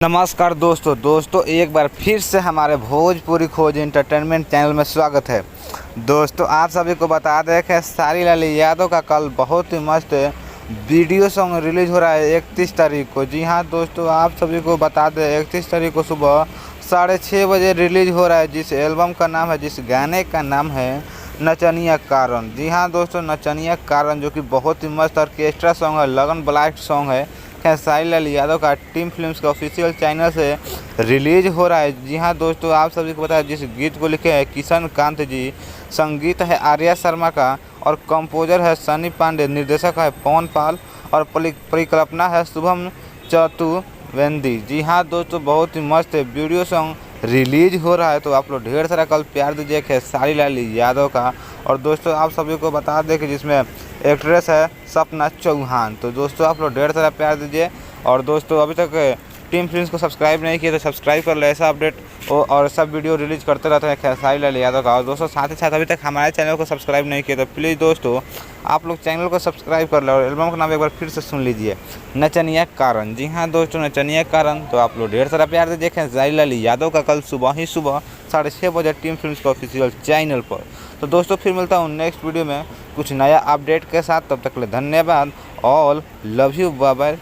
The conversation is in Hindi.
नमस्कार दोस्तों एक बार फिर से हमारे भोजपुरी खोज एंटरटेनमेंट चैनल में स्वागत है। दोस्तों आप सभी को बता दें कि सारी लाली यादव का कल बहुत ही मस्त वीडियो सॉन्ग रिलीज़ हो रहा है 31 तारीख को। जी हाँ दोस्तों, आप सभी को बता दें 31 तारीख को सुबह 6:30 बजे रिलीज़ हो रहा है। जिस एल्बम का नाम है, जिस गाने का नाम है नचनिया कारण। जी हाँ दोस्तों, नचनिया कारण जो कि बहुत ही मस्त ऑर्केस्ट्रा सॉन्ग है, लगन ब्लास्ट सॉन्ग है। खेसारी लाल यादव का टीम फिल्म्स का ऑफिशियल चैनल से रिलीज हो रहा है। जी हाँ दोस्तों, आप सभी को पता है जिस गीत को लिखे हैं किशन कांत जी, संगीत है आर्या शर्मा का और कंपोजर है सनी पांडे, निर्देशक है पवन पाल और परिकल्पना है शुभम चतुर्वेदी। जी हाँ दोस्तों, बहुत ही मस्त वीडियो सॉन्ग रिलीज हो रहा है, तो आप लोग ढेर सारा कल प्यार दीजिए खेसारी लाल यादव का। और दोस्तों आप सभी को बता दें कि जिसमें एक्ट्रेस है सपना चौहान। तो दोस्तों आप लोग ढेर सारा प्यार दीजिए। और दोस्तों अभी तक टीम फिल्म्स को सब्सक्राइब नहीं किया तो सब्सक्राइब कर ले, ऐसा अपडेट और सब वीडियो रिलीज करते रहते हैं खेसारी लाल यादव का। और दोस्तों साथ ही साथ अभी तक हमारे चैनल को सब्सक्राइब नहीं किया तो प्लीज़ दोस्तों आप लोग चैनल को सब्सक्राइब कर ले। और एल्बम का नाम एक बार फिर से सुन लीजिए, नचनिया कारण। जी हाँ दोस्तों, नचनिया कारण। तो आप लोग ढेर सारा प्यार दीजिए खेसारी लाल यादव का कल सुबह 6:30 बजे टीम फिल्म्स का ऑफिशियल चैनल पर। तो दोस्तों फिर मिलता हूँ नेक्स्ट वीडियो में कुछ नया अपडेट के साथ। तब तक के लिए धन्यवाद। All love you, bye bye.